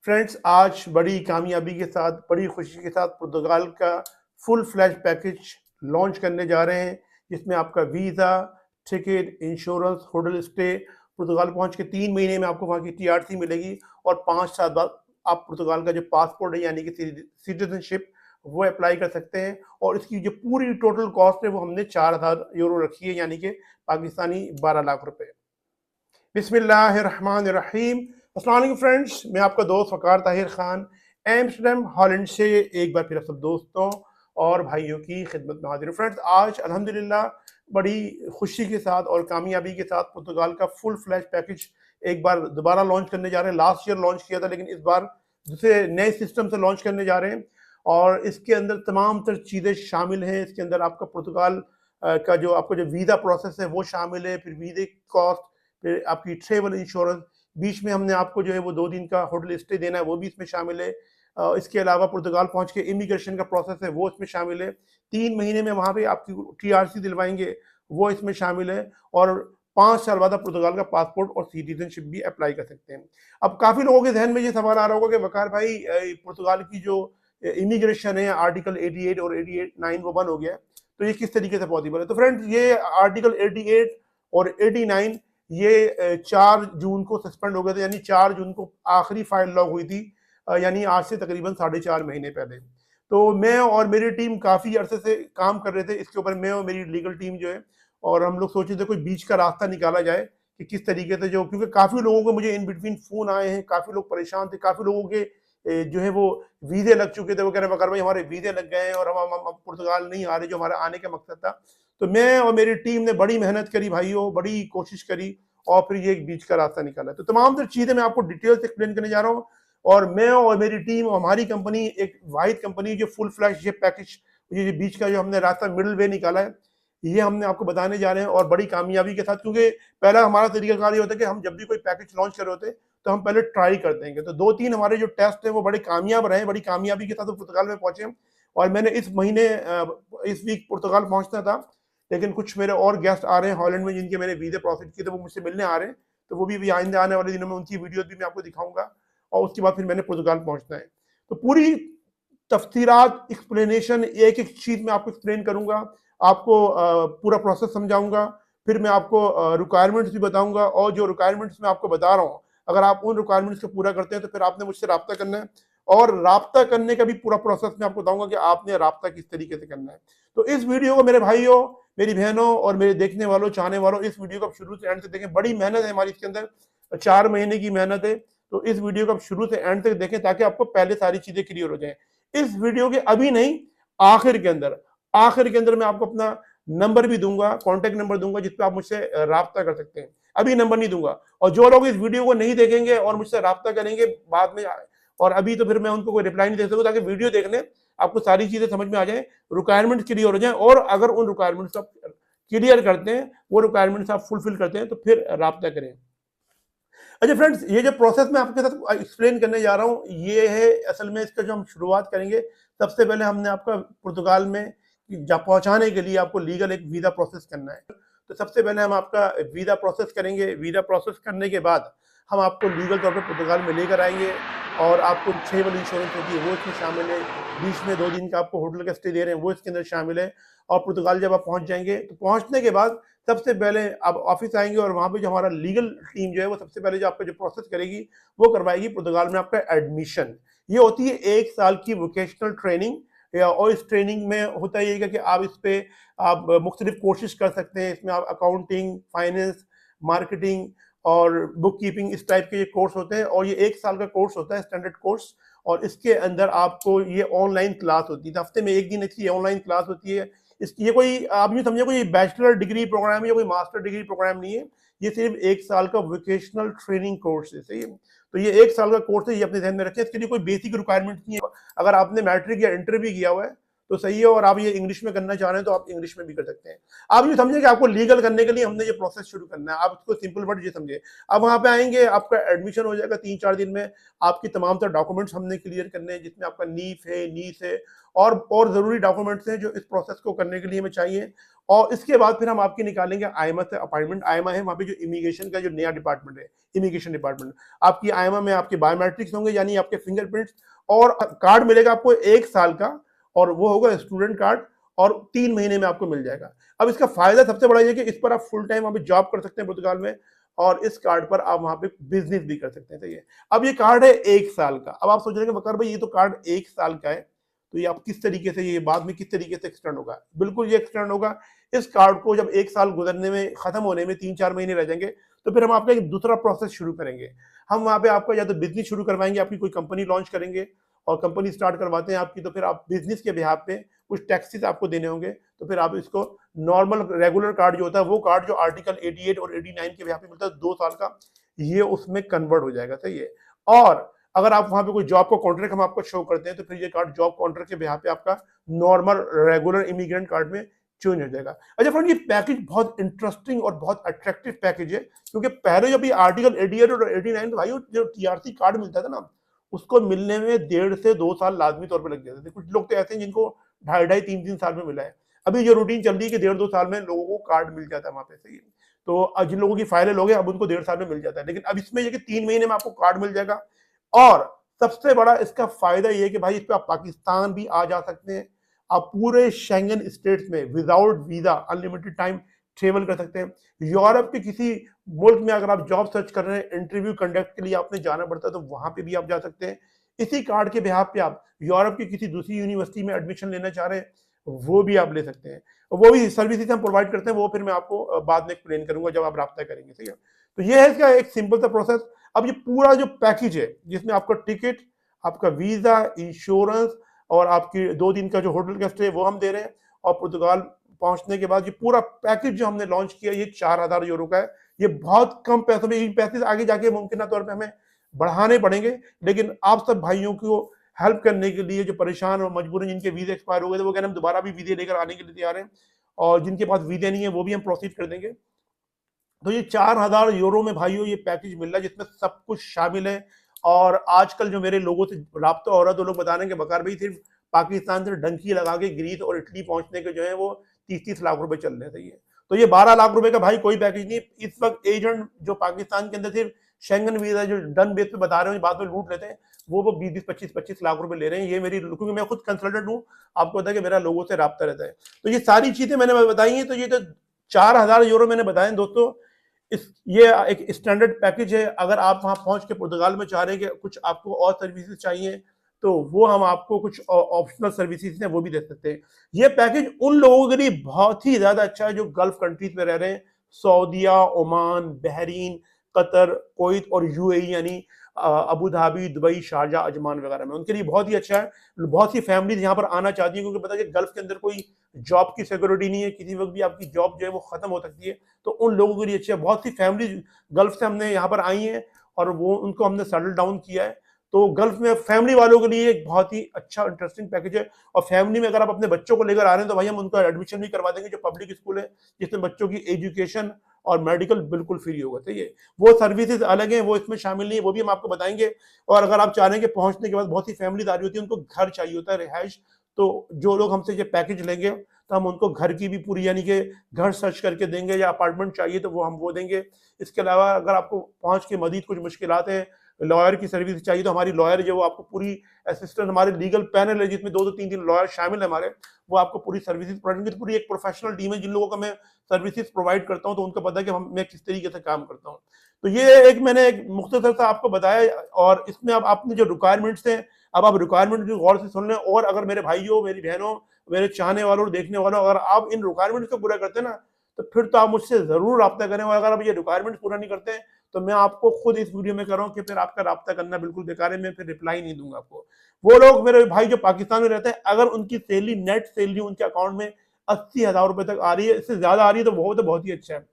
Friends, आज बड़ी कामयाबी के साथ, बड़ी खुशी के साथ पुर्तगाल का फुल फ्लैश पैकेज लॉन्च करने जा रहे हैं, जिसमें आपका visa, ticket, insurance, hotel stay, पुर्तगाल पहुंच के 3 महीने में आपको वहाँ की टीआरसी मिलेगी और 5 साल बाद आप पुर्तगाल का जो पासपोर्ट है यानी कि सिटीजनशिप वो अप्लाई कर सकते हैं। और इसकी जो पूरी टोटल कॉस्ट है वो हमने 4000 यूरो रखी है, यानी कि पाकिस्तानी 12 लाख रुपए। बिस्मिल्लाहिर्रहमानिर्रहीम। अस्सलाम वालेकुम फ्रेंड्स, मैं आपका दोस्त वकार ताहिर खान एम्स्टर्डम हॉलैंड से एक बार फिर सब दोस्तों और भाइयों की खिदमत में हाजिर हूं। फ्रेंड्स, आज अल्हम्दुलिल्लाह बड़ी खुशी के साथ और कामयाबी के साथ पुर्तगाल का फुल फ्लैश पैकेज एक बार दोबारा लॉन्च करने जा रहे हैं। लास्ट ईयर लॉन्च किया था, लेकिन इस बार दूसरे नए सिस्टम से लॉन्च करने जा रहे हैं और इसके अंदर तमाम तर चीज़ें शामिल हैं। इसके अंदर आपका पुर्तगाल का जो आपका जो वीज़ा प्रोसेस है वो शामिल है, फिर वीज़े कॉस्ट, फिर आपकी ट्रेवल इंश्योरेंस, बीच में हमने आपको जो है वो 2 दिन का होटल स्टे देना है, वो भी इसमें शामिल है। इसके अलावा पुर्तगाल पहुंच के इमिग्रेशन का प्रोसेस है वो इसमें शामिल है। 3 महीने में वहाँ पे आपकी टीआरसी दिलवाएंगे, वो इसमें शामिल है। और 5 साल बाद आप पुर्तगाल का पासपोर्ट और सिटीजनशिप भी अप्लाई कर सकते हैं। अब काफ़ी लोगों के जहन में ये सवाल आ रहा होगा कि वकार भाई, पुर्तगाल की जो इमिग्रेशन है आर्टिकल 88 और 89 वो बंद हो गया है, तो ये किस तरीके से पॉसिबल है? तो फ्रेंड्स, ये आर्टिकल 88 और 89 ये 4 जून को सस्पेंड हो गए थे, यानी 4 जून को आखिरी फाइल लॉग हुई थी, यानी आज से तकरीबन 4.5 महीने पहले। तो मैं और मेरी टीम काफ़ी अरसे से काम कर रहे थे इसके ऊपर, मैं और मेरी लीगल टीम जो है, और हम लोग सोचे थे कोई बीच का रास्ता निकाला जाए कि किस तरीके से, जो क्योंकि काफ़ी लोगों को मुझे इन बिटवीन फ़ोन आए हैं, काफ़ी लोग परेशान थे, काफ़ी लोगों के जो है वो वीज़े लग चुके थे, वो कह रहे वकार भाई हमारे वीज़े लग गए हैं और हम पुर्तगाल नहीं आ रहे जो हमारा आने का मकसद था। तो मैं और मेरी टीम ने बड़ी मेहनत करी भाइयों, बड़ी कोशिश करी और फिर ये एक बीच का रास्ता निकाला। तो तमाम तर चीज़ें मैं आपको डिटेल से एक्सप्लेन करने जा रहा हूँ। और मैं और मेरी टीम और हमारी कंपनी एक वाहिद कंपनी जो फुल फ्लैश ये पैकेज, ये बीच का जो हमने रास्ता मिडिल वे निकाला है, ये हमने आपको बताने जा रहे हैं और बड़ी कामयाबी के साथ। क्योंकि पहला हमारा तरीकाकार ये होता है कि हम जब भी कोई पैकेज लॉन्च कर रहे होते हैं तो हम पहले ट्राई कर देंगे। तो 2-3 हमारे जो टेस्ट हैं वो बड़े कामयाब रहे, बड़ी कामयाबी के साथ वो पुर्तगाल में पहुंचे हम। और मैंने इस महीने इस वीक पुर्तगाल पहुंचना था, लेकिन कुछ मेरे और गेस्ट आ रहे हैं हॉलैंड में जिनके मैंने वीज़े प्रोसेस किए थे, वो मुझसे मिलने आ रहे हैं। तो वो भी आइंदा आने वाले दिनों में उनकी वीडियोस भी मैं आपको दिखाऊंगा और उसके बाद फिर मैंने पुर्तगाल पहुंचना है। तो पूरी तफसीरात, एक्सप्लेनेशन, एक एक चीज़ मैं आपको एक्सप्लेन करूंगा, आपको पूरा प्रोसेस समझाऊंगा। फिर मैं आपको रिक्वायरमेंट्स भी बताऊंगा और जो रिक्वायरमेंट्स मैं आपको बता रहा हूँ, अगर आप उन रिक्वायरमेंट्स को पूरा करते हैं तो फिर आपने मुझसे रब्ता करना है। और रब्ता करने का भी पूरा प्रोसेस मैं आपको बताऊंगा कि आपने रब्ता किस तरीके से करना है। तो इस वीडियो को मेरे भाइयों, मेरी बहनों और मेरे देखने वालों, चाहने वालों, इस वीडियो को आप शुरू से एंड तक देखें। बड़ी मेहनत है हमारी इसके अंदर, 4 महीने की मेहनत है। तो इस वीडियो को आप शुरू से एंड तक देखें ताकि आपको पहले सारी चीजें क्लियर हो जाएं। इस वीडियो के अभी नहीं, आखिर के अंदर मैं आपको अपना नंबर भी दूंगा, कॉन्टेक्ट नंबर दूंगा, जिसपे आप मुझसे रब्ता कर सकते हैं। अभी नंबर नहीं दूंगा। और जो लोग इस वीडियो को नहीं देखेंगे और मुझसे रब्ता करेंगे बाद में, और अभी तो फिर मैं उनको कोई रिप्लाई नहीं दे सकता, ताकि वीडियो देखने आपको सारी चीजें समझ में आ जाए, रिक्वायरमेंट्स क्लियर हो जाए। और अगर उन रिक्वायरमेंट्स आप क्लियर करते हैं, वो रिक्वायरमेंट्स आप फुलफिल करते हैं, तो फिर रब्ता करें। अच्छा फ्रेंड्स, ये जो प्रोसेस मैं आपके साथ एक्सप्लेन करने जा रहा हूँ, ये है असल में इसका जो हम शुरुआत करेंगे। सबसे पहले हमने आपका पुर्तगाल में पहुंचाने के लिए आपको लीगल एक वीज़ा प्रोसेस करना है। तो सबसे पहले हम आपका वीज़ा प्रोसेस करेंगे। वीज़ा प्रोसेस करने के बाद हम आपको लीगल तौर पे पुर्तगाल में लेकर आएंगे और आपको ट्रैवल इंश्योरेंस होती है वो इसमें शामिल है। बीच में 2 दिन का आपको होटल का स्टे दे रहे हैं, वो इसके अंदर शामिल है। और पुर्तगाल जब आप पहुंच जाएंगे, तो पहुंचने के बाद सबसे पहले आप ऑफिस आएंगे और वहाँ पे जो हमारा लीगल टीम जो है वो सबसे पहले जो आपका जो प्रोसेस करेगी वो करवाएगी पुर्तगाल में आपका एडमिशन। ये होती है 1 साल की वोकेशनल ट्रेनिंग। और इस ट्रेनिंग में होता ये है कि आप इस पे आप मुख्तलिफ कोर्सेज कर सकते हैं। इसमें आप अकाउंटिंग, फाइनेंस, मार्केटिंग और बुक कीपिंग, इस टाइप के ये कोर्स होते हैं। और ये 1 साल का कोर्स होता है, स्टैंडर्ड कोर्स। और इसके अंदर आपको ये ऑनलाइन क्लास होती है, हफ्ते में 1 दिन इसकी ऑनलाइन क्लास होती है। इसकी ये कोई आप यूँ समझे कोई बैचलर डिग्री प्रोग्राम है या कोई मास्टर डिग्री प्रोग्राम नहीं है। ये सिर्फ 1 साल का वोकेशनल ट्रेनिंग कोर्स है, सही है। तो ये 1 साल का कोर्स है, ये अपने ध्यान में रखें। इसके लिए कोई बेसिक रिक्वायरमेंट नहीं है। अगर आपने मैट्रिक या इंटर भी किया हुआ है तो सही है, और आप ये इंग्लिश में करना चाह रहे हैं तो आप इंग्लिश में भी कर सकते हैं। आप ये समझे कि आपको लीगल करने के लिए हमने ये प्रोसेस शुरू करना है। आप इसको सिंपल वर्ड ये समझे। अब वहाँ पे आएंगे, आपका एडमिशन हो जाएगा 3-4 दिन में। आपकी तमाम तरह डॉक्यूमेंट्स हमने क्लियर करने हैं, जिसमें आपका नीफ है, नीस है और ज़रूरी डॉक्यूमेंट्स हैं जो इस प्रोसेस को करने के लिए हमें चाहिए। और इसके बाद फिर हम आपकी निकालेंगे आईएमए से अपॉइंटमेंट। आईएमए है वहाँ पे जो इमिग्रेशन का जो नया डिपार्टमेंट है, इमिग्रेशन डिपार्टमेंट। आपकी आईएमए में आपके बायोमेट्रिक्स होंगे, यानी आपके फिंगरप्रिंट्स, और कार्ड मिलेगा आपको 1 साल का, और वो होगा स्टूडेंट कार्ड, और 3 महीने में आपको मिल जाएगा। अब इसका फायदा सबसे बड़ा ये कि इस पर आप फुल टाइम वहाँ पे जॉब कर सकते हैं पुर्तगाल में, और इस कार्ड पर आप वहाँ पे बिजनेस भी कर सकते हैं। सही है। अब ये कार्ड है 1 साल का। अब आप सोच रहे हैं कि वकार भाई ये तो कार्ड 1 साल का है, तो ये आप किस तरीके से, ये बाद में किस तरीके से एक्सटेंड होगा? बिल्कुल ये एक्सटेंड होगा। इस कार्ड को जब 1 साल गुजरने में, खत्म होने में 3-4 महीने रह जाएंगे, तो फिर हम आपका एक दूसरा प्रोसेस शुरू करेंगे। हम वहाँ पे आपका या तो बिजनेस शुरू करवाएंगे, आपकी कोई कंपनी लॉन्च करेंगे, और कंपनी स्टार्ट करवाते हैं आपकी, तो फिर आप बिजनेस के बिहाफ पे कुछ टैक्सेस आपको देने होंगे, तो फिर आप इसको नॉर्मल रेगुलर कार्ड जो होता है, वो कार्ड जो आर्टिकल 88 और 89 के बिहाफ पे मिलता है 2 साल का, ये उसमें कन्वर्ट हो जाएगा। सही है। और अगर आप वहां पे कोई जॉब का कॉन्ट्रैक्ट हम आपको शो करते हैं, तो फिर ये कार्ड जॉब कॉन्ट्रैक्ट के बिहाफ पे आपका नॉर्मल रेगुलर इमिग्रेंट कार्ड में चेंज हो जाएगा। अच्छा फ्रेंड, ये पैकेज बहुत इंटरेस्टिंग और बहुत अट्रैक्टिव पैकेज है, क्योंकि पहले जब ये आर्टिकल 88 और 89 तो भाई जो टीआरसी कार्ड मिलता था ना, उसको मिलने में 1.5 से 2 साल लाजमी तौर पर लग जाते थे। कुछ लोग तो ऐसे हैं जिनको 2.5-2.5, 3-3 साल में मिला है। अभी जो रूटीन चल रही है कि 1.5-2 साल में लोगों को कार्ड मिल जाता है वहां पे। सही है। तो जिन लोगों की फाइलें लोगे, अब उनको 1.5 साल में मिल जाता है, लेकिन अब इसमें ये कि 3 महीने में आपको कार्ड मिल जाएगा। और सबसे बड़ा इसका फायदा ये है कि भाई इस पर आप पाकिस्तान भी आ जा सकते हैं, आप पूरे शेंगन स्टेट्स में without visa unlimited time travel कर सकते हैं। यूरोप के किसी मुल्क में अगर आप जॉब सर्च कर रहे हैं, इंटरव्यू कंडक्ट के लिए आपने जाना पड़ता है, तो वहां पे भी आप जा सकते हैं। इसी कार्ड के बिहाफ पे आप यूरोप की किसी दूसरी यूनिवर्सिटी में एडमिशन लेना चाह रहे हैं, वो भी आप ले सकते हैं। वो भी सर्विसेज हम प्रोवाइड करते हैं, वो फिर मैं आपको बाद में एक्सप्लेन करूंगा जब आप राब्ता करेंगे। ठीक है। तो ये है इसका एक सिंपल सा प्रोसेस। अब ये पूरा जो पैकेज है, जिसमें आपका टिकट, आपका वीजा, इंश्योरेंस, और आपकी 2 दिन का जो होटल का स्टे वो हम दे रहे हैं, और पुर्तगाल पहुंचने के बाद ये पूरा पैकेज जो हमने लॉन्च किया, ये 4,000 यूरो का है। ये बहुत कम पैसों में, इन पैसे आगे जाके मुमकिन तौर पे हमें बढ़ाने पड़ेंगे, लेकिन आप सब भाइयों को हेल्प करने के लिए, जो परेशान और मजबूर हैं, जिनके वीजे एक्सपायर हो गए थे, वो कहना हम दोबारा भी वीजे लेकर आने के लिए तैयार हैं, और जिनके पास वीजे नहीं है वो भी हम प्रोसीड कर देंगे। तो ये 4,000 यूरो में भाइयों ये पैकेज मिल रहा है, जिसमें सब कुछ शामिल है। और आजकल जो मेरे लोगों से राब्ता हो रहा है, तो लोग बता रहे हैं कि बकार भाई सिर्फ पाकिस्तान से डंकी लगा के ग्रीस और इटली पहुंचने के जो है वो 30-30 लाख रुपए चल रहे हैं। सही है। तो ये 12 लाख रुपए का भाई कोई पैकेज नहीं। इस वक्त एजेंट जो पाकिस्तान के अंदर सिर्फ शेंगन वीजा जो डन बेस पे बता रहे हैं, बाद में लूट लेते हैं, वो 20-20, 25-25 लाख रुपए ले रहे हैं। ये मेरी, क्योंकि मैं खुद कंसल्टेंट हूँ, आपको पता है कि मेरा लोगों से राब्ता रहता है। तो ये सारी चीजें मैंने बताई हैं। तो ये तो 4,000 यूरो मैंने बताए दोस्तों। ये एक स्टैंडर्ड पैकेज है। अगर आप वहां पहुंच के पुर्तगाल में चाह रहे हैं कि कुछ आपको और सर्विसेज चाहिए, तो वो हम आपको कुछ ऑप्शनल सर्विसेज हैं वो भी दे सकते हैं। ये पैकेज उन लोगों के लिए बहुत ही ज्यादा अच्छा है जो गल्फ कंट्रीज में रह रहे हैं, सऊदीया, ओमान, बहरीन, कतर, कुवैत और यूएई, यानी Abu Dhabi, Dubai, Sharjah, Ajman वगैरह में। उनके लिए बहुत ही अच्छा है। बहुत सी फैमिलीज यहाँ पर आना चाहती है, क्योंकि पता है कि गल्फ के अंदर कोई जॉब की सिक्योरिटी नहीं है, किसी वक्त भी आपकी जॉब जो है वो खत्म हो सकती है। तो उन लोगों के लिए अच्छा है। बहुत सी फैमिली गल्फ से हमने यहाँ पर आई हैं, और वो उनको हमने सेटल डाउन किया है। तो गल्फ में फैमिली वालों के लिए एक बहुत ही अच्छा इंटरेस्टिंग पैकेज है। और फैमिली में अगर आप अपने बच्चों को लेकर आ रहे हैं, तो भाई हम उनका एडमिशन भी करवा देंगे जो पब्लिक स्कूल है, जिसमें बच्चों की एजुकेशन और मेडिकल बिल्कुल फ्री होगा। सही है। वो सर्विसेज अलग हैं, वो इसमें शामिल नहीं है, वो भी हम आपको बताएंगे। और अगर आप चाह रहे हैं कि पहुंचने के बाद बहुत सी फैमिली आ रही होती है, उनको घर चाहिए होता है, रिहाइश, तो जो लोग हमसे ये पैकेज लेंगे, तो हम उनको घर की भी पूरी, यानी कि घर सर्च करके देंगे, या अपार्टमेंट चाहिए तो वो हम वो देंगे। इसके अलावा अगर आपको पहुंच के मजीद कुछ मुश्किलात हैं, लॉयर की सर्विस चाहिए, तो हमारी लॉयर जो आपको पूरी असिस्टेंट, हमारे लीगल पैनल है जिसमें 2-3 लॉयर शामिल है हमारे, वो आपको पूरी सर्विसेज प्रोवाइड करेंगे। पूरी एक प्रोफेशनल टीम है जिन लोगों का मैं सर्विसेज प्रोवाइड करता हूं, तो उनको पता है कि मैं किस तरीके से काम करता हूं। तो ये एक मैंने एक मुख्तसर सा आपको बताया। और इसमें अब आपने जो रिक्वायरमेंट्स हैं, अब आप रिक्वायरमेंट गौर से सुन लें। और अगर मेरे भाइयों, मेरी बहनों, मेरे चाहने वालों और देखने वालों, अगर आप इन रिक्वायरमेंट्स को पूरा करते हैं ना, तो फिर तो आप मुझसे जरूर रब्ता करें। और अगर आप ये रिक्वायरमेंट पूरा नहीं करते हैं, तो मैं आपको खुद इस वीडियो में कर रहा हूँ कि फिर आपका रब्ता करना बिल्कुल बेकार है, मैं फिर रिप्लाई नहीं दूंगा आपको। वो लोग मेरे भाई जो पाकिस्तान में रहते हैं, अगर उनकी सैलरी, नेट सैलरी उनके अकाउंट में 80,000 रुपए तक आ रही है, इससे ज्यादा आ रही है, तो वो तो बहुत ही अच्छा है।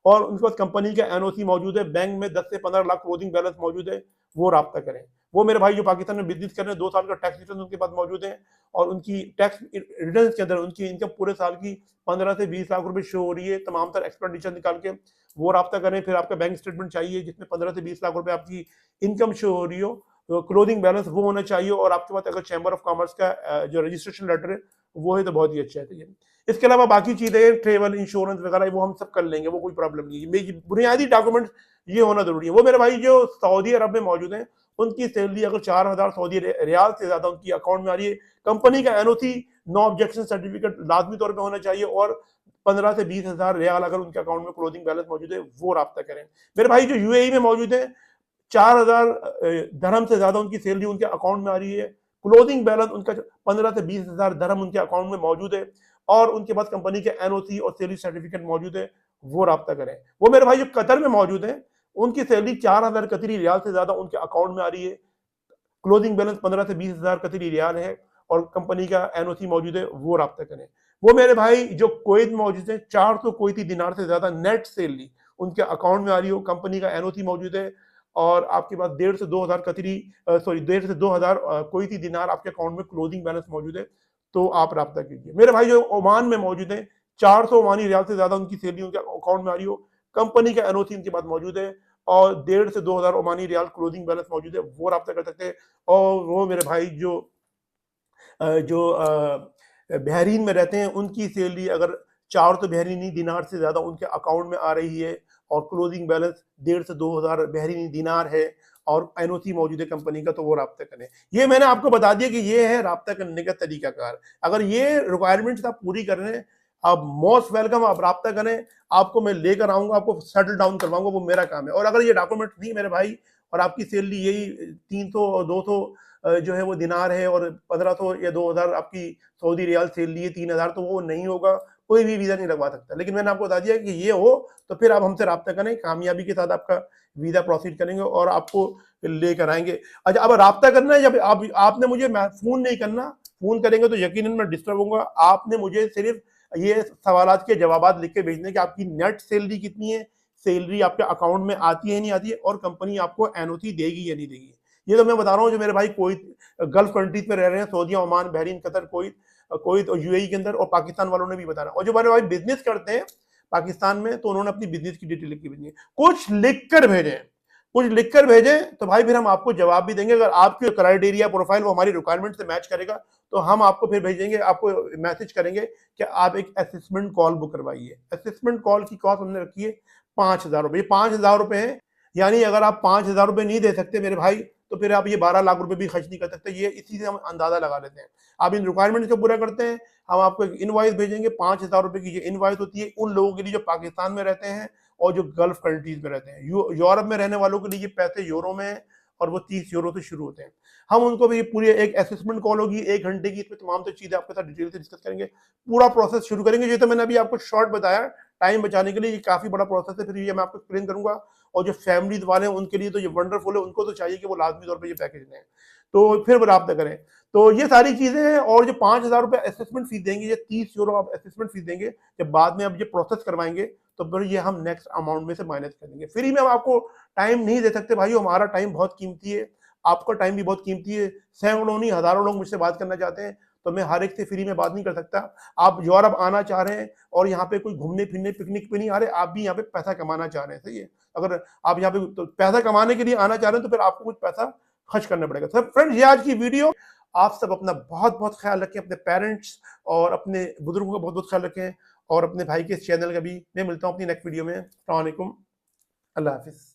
और उनके पास कंपनी का एनओसी मौजूद है, बैंक में 10 से 15 लाख क्लोजिंग बैलेंस मौजूद है, वो रब्ता करें। वो मेरे भाई जो पाकिस्तान में बिजनेस कर रहे हैं, 2 साल का टैक्स रिटर्न उनके पास मौजूद है, और उनकी टैक्स रिटर्न के अंदर उनकी इनकम पूरे साल की 15 से 20 लाख रुपए शो हो रही है, तमाम तरह एक्सपेंडिचर निकाल के, वो रब्ता करें। फिर आपका बैंक स्टेटमेंट चाहिए जिसमें 15 से 20 लाख रुपए आपकी इनकम शो हो रही हो, तो क्लोजिंग बैलेंस वो होना चाहिए। और आपके पास अगर चैम्बर ऑफ कॉमर्स का जो रजिस्ट्रेशन लेटर है वो है तो बहुत ही अच्छा है। तो ये इसके अलावा बाकी चीज़ें ट्रेवल इंश्योरेंस वगैरह वो हम सब कर लेंगे, वो कोई प्रॉब्लम नहीं है। मेरी बुनियादी डॉक्यूमेंट्स ये होना जरूरी है। वो मेरे भाई जो सऊदी अरब में मौजूद हैं, उनकी सैलरी अगर 4,000 सऊदी रियाल से ज्यादा उनकी अकाउंट में आ रही है, कंपनी का एनओसी नो ऑब्जेक्शन सर्टिफिकेट लाजमी तौर पर होना चाहिए, और 15 से 20,000 रियाल अगर उनके अकाउंट में क्लोजिंग बैलेंस मौजूद है वो रब्ता करें। मेरे भाई जो यूएई में मौजूद है, 4,000 दरहम से ज्यादा उनकी सैलरी उनके अकाउंट में आ रही है, क्लोजिंग बैलेंस उनका 15 से 20,000 दरहम उनके अकाउंट में मौजूद है, और उनके पास कंपनी के एनओसी और सैलरी सर्टिफिकेट मौजूद है, वो रब्ता करें। वो मेरे भाई जो कतर में मौजूद है, उनकी सैलरी 4,000 कतरी रियाल से ज्यादा उनके अकाउंट में आ रही है, क्लोजिंग बैलेंस 15 से 20,000 कतरी रियाल है, और कंपनी का एनओसी मौजूद है, वो रब्ता करें। वो मेरे भाई जो कुवैत में मौजूद है, 400 कुवैती दिनार से ज्यादा नेट सैलरी उनके अकाउंट में आ रही हो, कंपनी का एनओसी मौजूद है, और आपके पास 1,500 से 2,000 कतरी 1,500 से 2,000 कुवैती दिनार आपके अकाउंट में क्लोजिंग बैलेंस मौजूद है, तो आप रब्ता कीजिए। मेरे भाई जो ओमान में मौजूद है, 400 ओमानी रियाल से ज्यादा उनकी सैलरी उनके अकाउंट में आ रही हो, कंपनी का एनओसी उनके पास मौजूद है, और 1,500 से 2,000 ओमानी रियाल क्लोजिंग बैलेंस मौजूद है, वो रब्ता कर सकते हैं। और वो मेरे भाई जो बहरीन में रहते हैं, उनकी सैलरी अगर 400 बहरीनी दिनार से ज्यादा उनके अकाउंट में आ रही है, और क्लोजिंग बैलेंस 1,500 से 2,000 बहरीनी दिनार है, और एनओसी मौजूद है कंपनी का, तो वो रब्ता करें। ये मैंने आपको बता दिया कि ये है रब्ता करने का तरीकाकार। अगर ये रिक्वायरमेंट्स आप पूरी कर रहे हैं, आप मोस्ट वेलकम, आप रब्ता करें, आपको मैं लेकर आऊंगा, आपको सेटल डाउन करवाऊंगा, वो मेरा काम है। और अगर ये डॉक्यूमेंट नहीं मेरे भाई, और आपकी सैलरी यही 300 और 200 जो है वो दिनार है, और 1,500 या 2,000 आपकी सऊदी रियाल सैलरी है, 3,000, तो वो नहीं होगा, कोई भी वीजा नहीं लगवा सकता। लेकिन मैंने आपको बता दिया कि ये हो, तो फिर आप हमसे रब्ता करें, कामयाबी के साथ आपका वीजा प्रोसीड करेंगे और आपको लेकर आएंगे। अच्छा, अब रब्ता करना है, जब आपने मुझे फोन नहीं करना, फोन करेंगे तो यकीनन मैं डिस्टर्ब होऊंगा। आपने मुझे सिर्फ ये सवालात के जवाब लिख के भेजने कि आपकी नेट सैलरी कितनी है, सैलरी आपके अकाउंट में आती है नहीं आती है, और कंपनी आपको एनओसी देगी या नहीं देगी। ये तो मैं बता रहा हूँ जो मेरे भाई कोई गल्फ कंट्रीज में रह रहे हैं, सऊदी, ओमान, बहरीन, कतर, कोई तो यूएई के अंदर, और पाकिस्तान वालों ने भी बताना। और जो मेरे भाई बिजनेस करते हैं पाकिस्तान में, तो उन्होंने अपनी बिजनेस की डिटेल लिख के भेजी है। कुछ लिख कर भेजें, कुछ लिख कर भेजें, तो भाई फिर हम आपको जवाब भी देंगे। अगर आपके क्राइटेरिया प्रोफाइल वो हमारी रिक्वायरमेंट से मैच करेगा, तो हम आपको फिर भेजेंगे, आपको मैसेज करेंगे कि आप एक असेसमेंट कॉल बुक करवाइए। असेसमेंट कॉल की कॉस्ट हमने रखी है 5,000 रुपए। 5,000 रुपए है, यानी अगर आप 5,000 रुपए नहीं दे सकते मेरे भाई, तो फिर आप ये 12 लाख रुपए भी खर्च नहीं कर सकते। ये इसी से हम अंदाजा लगा लेते हैं। आप इन रिक्वायरमेंट को पूरा करते हैं, हम आपको एक इनवॉइस भेजेंगे। 5,000 रुपए की ये इनवॉइस होती है उन लोगों के लिए जो पाकिस्तान में रहते हैं और जो गल्फ कंट्रीज में रहते हैं। यूरोप में रहने वालों के लिए ये पैसे यूरो में है, और वो 30 यूरो से शुरू होते हैं। हम उनको भी पूरी एक असेसमेंट कॉल होगी 1 घंटे की, इसमें तमाम चीजें आपके साथ डिटेल से डिस्कस करेंगे, पूरा प्रोसेस शुरू करेंगे। ये तो मैंने अभी आपको शॉर्ट बताया टाइम बचाने के लिए, ये काफी बड़ा प्रोसेस है, फिर ये मैं आपको एक्सप्लेन करूंगा। और जो फैमिलीज वाले हैं उनके लिए तो ये वंडरफुल है, उनको तो चाहिए कि वो लाजमी तौर पर ये पैकेज लें, तो फिर वो रब्ता करें। तो ये सारी चीजें हैं। और जो 5,000 रुपए असेसमेंट फीस देंगे, ये 30 यूरो आप असेसमेंट फीस देंगे, जब बाद में आप ये प्रोसेस करवाएंगे तो फिर ये हम नेक्स्ट अमाउंट में से माइनस कर देंगे। फ्री में हम आपको टाइम नहीं दे सकते भाई, हमारा टाइम बहुत कीमती है, आपका टाइम भी बहुत कीमती है। सैकड़ों नहीं हजारों लोग मुझसे बात करना चाहते हैं, तो मैं हर एक से फ्री में बात नहीं कर सकता। आप यूरोप आना चाह रहे हैं और यहाँ पे कोई घूमने फिरने पिकनिक पे नहीं आ रहे, आप भी यहाँ पे पैसा कमाना चाह रहे हैं, सही है। अगर आप यहाँ पे तो पैसा कमाने के लिए आना चाह रहे हैं, तो फिर आपको कुछ पैसा खर्च करना पड़ेगा। तो फ्रेंड्स, ये आज की वीडियो। आप सब अपना बहुत बहुत ख्याल रखें, अपने पेरेंट्स और अपने बुजुर्गों का बहुत बहुत ख्याल रखें, और अपने भाई के इस चैनल का भी। मैं मिलता हूँ अपनी नेक्स्ट वीडियो में। अस्सलाम वालेकुम, अल्लाह हाफिज।